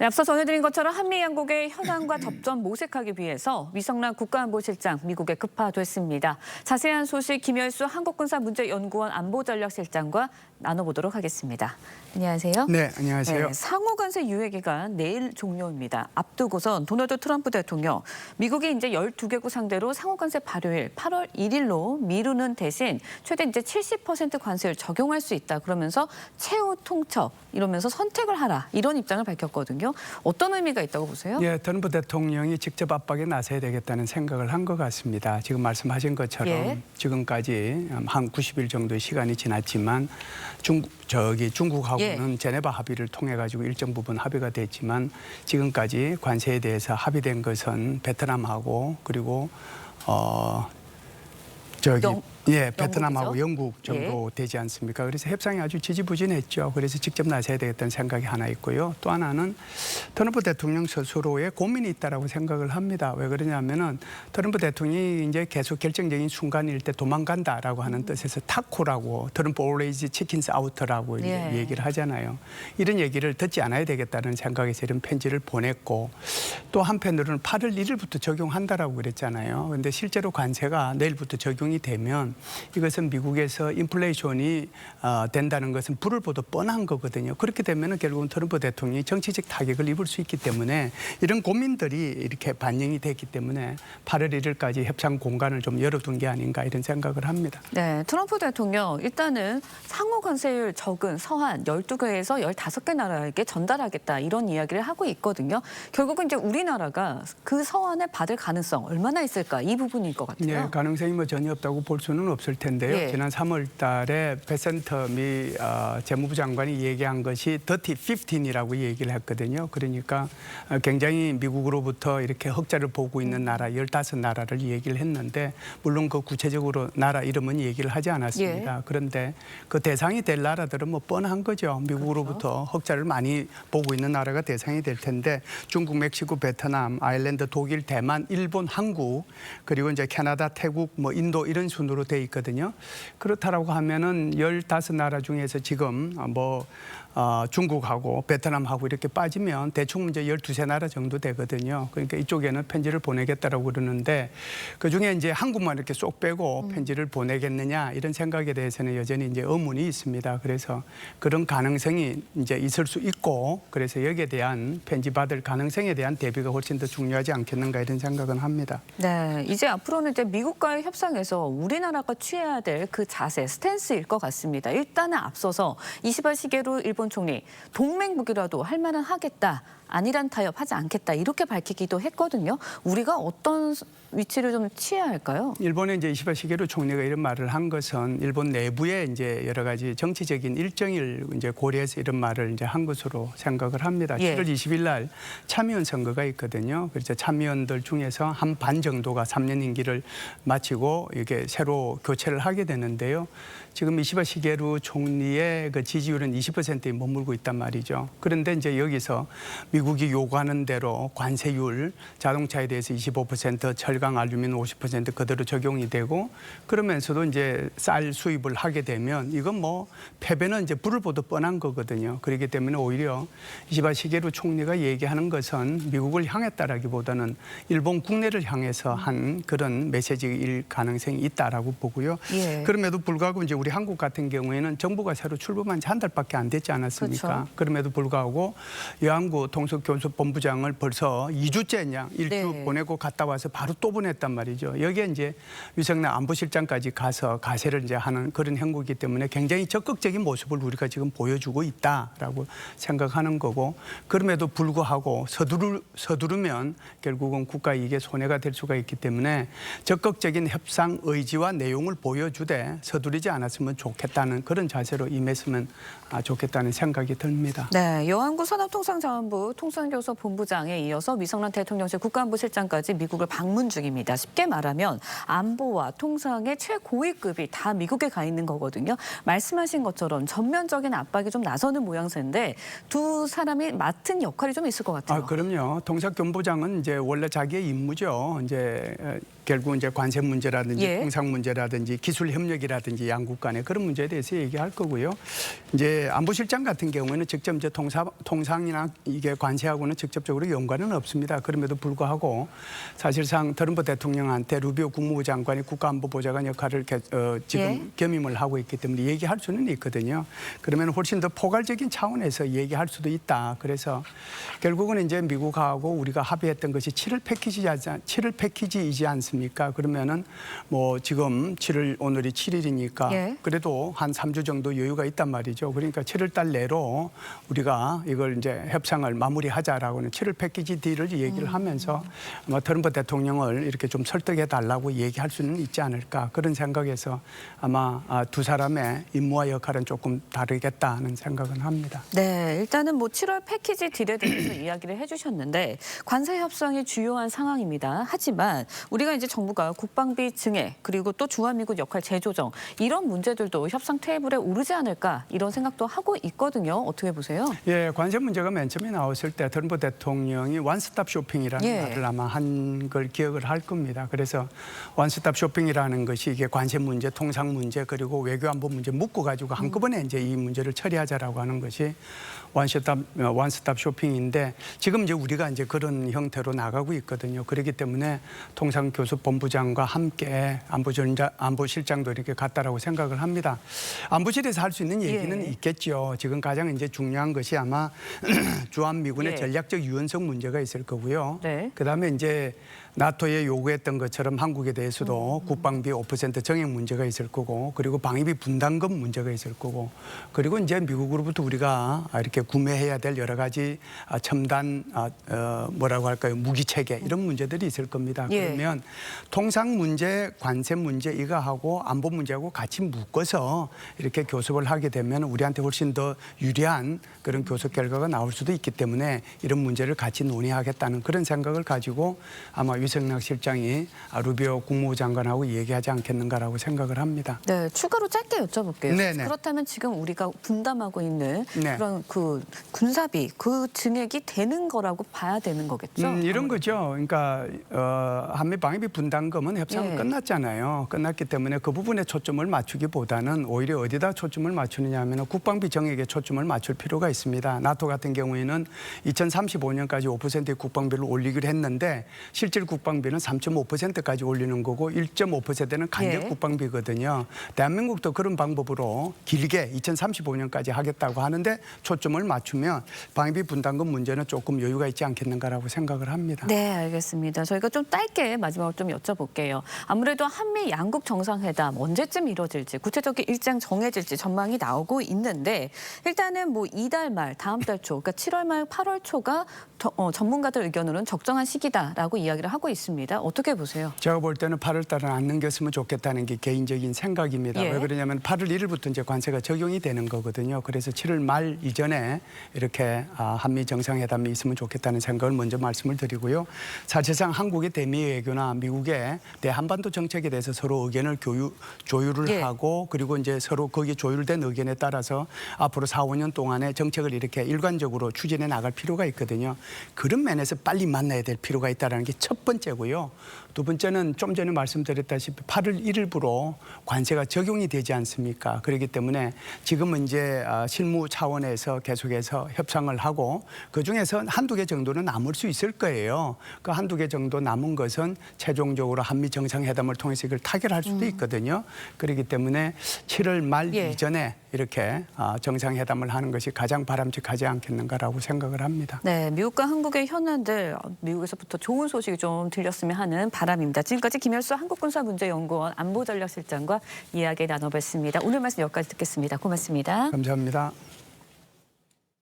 네, 앞서 전해드린 것처럼 한미 양국의 현안과 접점 모색하기 위해서 위성락 국가안보실장 미국에 급파됐습니다. 자세한 소식 김열수 한국군사문제연구원 안보전략실장과 나눠보도록 하겠습니다. 안녕하세요. 네, 안녕하세요. 네, 상호 관세 유예 기간 내일 종료입니다. 앞두고선 도널드 트럼프 대통령, 미국이 이제 12개국 상대로 상호 관세 발효일 8월 1일로 미루는 대신 최대 이제 70% 관세를 적용할 수 있다. 그러면서 최후 통첩 이러면서 선택을 하라. 이런 입장을 밝혔거든요. 어떤 의미가 있다고 보세요? 예, 트럼프 대통령이 직접 압박에 나서야 되겠다는 생각을 한 것 같습니다. 지금 말씀하신 것처럼 지금까지 한 90일 정도의 시간이 지났지만 중국하고는 제네바 합의를 통해 가지고 일정 부분 합의가 됐지만 지금까지 관세에 대해서 합의된 것은 베트남하고 그리고 베트남하고 영국 정도 되지 않습니까? 그래서 협상이 아주 지지부진했죠. 그래서 직접 나서야 되겠다는 생각이 하나 있고요. 또 하나는 트럼프 대통령 스스로의 고민이 있다라고 생각을 합니다. 왜 그러냐면은 트럼프 대통령이 이제 계속 결정적인 순간일 때 도망간다라고 하는 뜻에서 타코라고 트럼프 always chickens out라고 이제 얘기를 하잖아요. 이런 얘기를 듣지 않아야 되겠다는 생각에서 이런 편지를 보냈고 또 한편으로는 8월 1일부터 적용한다라고 그랬잖아요. 그런데 실제로 관세가 내일부터 적용이 되면 이것은 미국에서 인플레이션이 된다는 것은 불을 보듯 뻔한 거거든요. 그렇게 되면 결국은 트럼프 대통령이 정치적 타격을 입을 수 있기 때문에 이런 고민들이 이렇게 반영이 됐기 때문에 8월 1일까지 협상 공간을 좀 열어둔 게 아닌가 이런 생각을 합니다. 네, 트럼프 대통령 일단은 상호 관세율 적은 서한 12개에서 15개 나라에게 전달하겠다 이런 이야기를 하고 있거든요. 결국은 이제 우리나라가 그 서한을 받을 가능성 얼마나 있을까 이 부분일 것 같아요. 네, 가능성이 뭐 전혀 없다고 볼 수는 없을 텐데요. 지난 3월 달에 베센터 미 재무부 장관이 얘기한 것이 더티 15이라고 얘기를 했거든요. 그러니까 굉장히 미국으로부터 이렇게 흑자를 보고 있는 나라 15나라를 얘기를 했는데 물론 그 구체적으로 나라 이름은 얘기를 하지 않았습니다. 그런데 그 대상이 될 나라들은 뭐 뻔한 거죠. 미국으로부터 흑자를 많이 보고 있는 나라가 대상이 될 텐데 중국, 멕시코, 베트남, 아일랜드, 독일, 대만, 일본, 한국 그리고 이제 캐나다, 태국, 뭐 인도 이런 순으로 돼 있거든요. 그렇다라고 하면은 15나라 중에서 지금 중국하고 베트남하고 이렇게 빠지면 대충 이제 12나라 정도 되거든요. 그러니까 이쪽에는 편지를 보내겠다라고 그러는데 그중에 이제 한국만 이렇게 쏙 빼고 편지를 보내겠느냐 이런 생각에 대해서는 여전히 이제 의문이 있습니다. 그래서 그런 가능성이 이제 있을 수 있고 그래서 여기에 대한 편지 받을 가능성에 대한 대비가 훨씬 더 중요하지 않겠는가 이런 생각은 합니다. 네, 이제 앞으로는 이제 미국과의 협상에서 우리나라가 취해야 될 그 자세, 스탠스일 것 같습니다. 일단은 앞서서 이시바 시게루 일본 총리 동맹 무기라도 할 만은 하겠다. 아니란 타협하지 않겠다. 이렇게 밝히기도 했거든요. 우리가 어떤 위치를 좀 취해야 할까요? 일본의 이제 이시바 시게루 총리가 이런 말을 한 것은 일본 내부에 이제 여러 가지 정치적인 일정을 이제 고려해서 이런 말을 이제 한 것으로 생각을 합니다. 7월 20일 날 참의원 선거가 있거든요. 그래서 참의원들 중에서 한 반 정도가 3년 임기를 마치고 이게 새로 교체를 하게 되는데요. 지금 이시바 시게루 총리의 그 지지율은 20%에 머물고 있단 말이죠. 그런데 이제 여기서 미국이 요구하는 대로 관세율, 자동차에 대해서 25%, 철강, 알루미늄 50% 그대로 적용이 되고 그러면서도 이제 쌀 수입을 하게 되면 이건 뭐 패배는 이제 불을 보듯 뻔한 거거든요. 그렇기 때문에 오히려 이시바 시게루 총리가 얘기하는 것은 미국을 향했다라기보다는 일본 국내를 향해서 한 그런 메시지일 가능성이 있다라고 보고요. 그럼에도 불구하고 이제 우리 한국 같은 경우에는 정부가 새로 출범한 지 한 달밖에 안 됐지 않았습니까? 그렇죠. 그럼에도 불구하고 여한구 통속교섭본부장을 벌써 2주째냐 1주 보내고 갔다 와서 바로 또 보냈단 말이죠. 여기에 이제 위성락 안보실장까지 가서 가세를 이제 하는 그런 행보이기 때문에 굉장히 적극적인 모습을 우리가 지금 보여주고 있다라고 생각하는 거고 그럼에도 불구하고 서두르면 결국은 국가 이익에 손해가 될 수가 있기 때문에 적극적인 협상 의지와 내용을 보여주되 서두르지 않았으면 좋겠다는 그런 자세로 임했으면 좋겠다는 생각이 듭니다. 네, 여한구 산업통상자원부 통상교섭본부장에 이어서 위성락 대통령실 국가안보실장까지 미국을 방문 중입니다. 쉽게 말하면 안보와 통상의 최고위급이 다 미국에 가 있는 거거든요. 말씀하신 것처럼 전면적인 압박이 좀 나서는 모양새인데 두 사람이 맡은 역할이 좀 있을 것 같아요. 그럼요. 통상교섭본부장은 이제 원래 자기의 임무죠. 이제 결국 이제 관세 문제라든지 통상 문제라든지 기술 협력이라든지 양국 간에 그런 문제에 대해서 얘기할 거고요. 이제 안보실장 같은 경우에는 직접 이제 통상이나 이게 관세하고는 직접적으로 연관은 없습니다. 그럼에도 불구하고 사실상 트럼프 대통령한테 루비오 국무부 장관이 국가안보보좌관 역할을 지금 겸임을 하고 있기 때문에 얘기할 수는 있거든요. 그러면 훨씬 더 포괄적인 차원에서 얘기할 수도 있다. 그래서 결국은 이제 미국하고 우리가 합의했던 것이 7월 패키지이지 않습니까? 그러면은 뭐 지금 오늘이 7일이니까 그래도 한 3주 정도 여유가 있단 말이죠. 그러니까 7월 달 내로 우리가 이걸 이제 협상을 마무리하자라고는 7월 패키지 딜을 얘기를 하면서 아마 트럼프 대통령을 이렇게 좀 설득해 달라고 얘기할 수는 있지 않을까 그런 생각에서 아마 두 사람의 임무와 역할은 조금 다르겠다는 생각은 합니다. 네, 일단은 뭐 7월 패키지 딜에 대해서 이야기를 해주셨는데 관세 협상이 주요한 상황입니다. 하지만 우리가 이제 정부가 국방비 증액 그리고 또 주한미군 역할 재조정 이런 문제들도 협상 테이블에 오르지 않을까 이런 생각도 하고 있거든요. 어떻게 보세요? 예, 관세 문제가 맨 처음에 나왔을 때 트럼프 대통령이 원스톱 쇼핑이라는 말을 아마 한 걸 기억을 할 겁니다. 그래서 원스톱 쇼핑이라는 것이 이게 관세 문제, 통상 문제 그리고 외교안보 문제 묶어 가지고 한꺼번에 이제 이 문제를 처리하자라고 하는 것이 원스톱 쇼핑인데 지금 이제 우리가 이제 그런 형태로 나가고 있거든요. 그렇기 때문에 통상교섭본부장과 함께 안보실장도 이렇게 갔다라고 생각을 합니다. 안보실에서 할 수 있는 얘기는 있겠죠. 지금 가장 이제 중요한 것이 아마 주한미군의 전략적 유연성 문제가 있을 거고요. 그다음에 이제 나토에 요구했던 것처럼 한국에 대해서도 국방비 5% 정액 문제가 있을 거고 그리고 방위비 분담금 문제가 있을 거고 그리고 이제 미국으로부터 우리가 이렇게 구매해야 될 여러 가지 첨단 뭐라고 할까요? 무기 체계 이런 문제들이 있을 겁니다. 그러면 통상 문제, 관세 문제 이거하고 안보 문제하고 같이 묶어서 이렇게 교섭을 하게 되면 우리한테 훨씬 더 유리한 그런 교섭 결과가 나올 수도 있기 때문에 이런 문제를 같이 논의하겠다는 그런 생각을 가지고 아마 유승락 실장이 루비오 국무부 장관하고 얘기하지 않겠는가라고 생각을 합니다. 네, 추가로 짧게 여쭤볼게요. 네네. 그렇다면 지금 우리가 분담하고 있는 그런 그 군사비 그 증액이 되는 거라고 봐야 되는 거겠죠? 이런 거죠. 그러니까 한미 방위비 분담금은 협상은 끝났잖아요. 끝났기 때문에 그 부분에 초점을 맞추기보다는 오히려 어디다 초점을 맞추느냐 하면 국방비 정액에 초점을 맞출 필요가 있습니다. 나토 같은 경우에는 2035년까지 5%의 국방비를 올리기로 했는데 실질 국방비는 3.5%까지 올리는 거고 1.5%는 간접 국방비거든요. 대한민국도 그런 방법으로 길게 2035년까지 하겠다고 하는데 초점을 맞추면 방위비 분담금 문제는 조금 여유가 있지 않겠는가라고 생각을 합니다. 네, 알겠습니다. 저희가 좀 짧게 마지막으로 좀 여쭤볼게요. 아무래도 한미 양국 정상회담 언제쯤 이뤄질지 구체적인 일정 정해질지 전망이 나오고 있는데 일단은 뭐 이달 말, 다음 달 초, 그러니까 7월 말, 8월 초가 전문가들 의견으로는 적정한 시기다라고 이야기를 하고 있습니다. 어떻게 보세요? 제가 볼 때는 8월 달은 안 넘겼으면 좋겠다는 게 개인적인 생각입니다. 왜 그러냐면 8월 1일부터 이제 관세가 적용이 되는 거거든요. 그래서 7월 말 이전에 이렇게 한미 정상회담이 있으면 좋겠다는 생각을 먼저 말씀을 드리고요. 사실상 한국의 대미 외교나 미국의 대한반도 정책에 대해서 서로 의견을 조율을 하고 그리고 이제 서로 거기에 조율된 의견에 따라서 앞으로 4, 5년 동안의 정책을 이렇게 일관적으로 추진해 나갈 필요가 있거든요. 그런 면에서 빨리 만나야 될 필요가 있다는 게 첫 번째고요. 두 번째는 좀 전에 말씀드렸다시피 8월 1일부로 관세가 적용이 되지 않습니까? 그렇기 때문에 지금은 이제 실무 차원에서 계속해서 협상을 하고 그중에서 한두 개 정도는 남을 수 있을 거예요. 그 한두 개 정도 남은 것은 최종적으로 한미 정상회담을 통해서 이걸 타결할 수도 있거든요. 그렇기 때문에 7월 말 이전에 이렇게 정상회담을 하는 것이 가장 바람직하지 않겠는가라고 생각을 합니다. 네, 미국과 한국의 현안들 미국에서부터 좋은 소식이 좀 들렸으면 하는 바람입니다. 지금까지 김열수 한국군사문제연구원 안보전략실장과 이야기 나눠봤습니다. 오늘 말씀 여기까지 듣겠습니다. 고맙습니다. 감사합니다.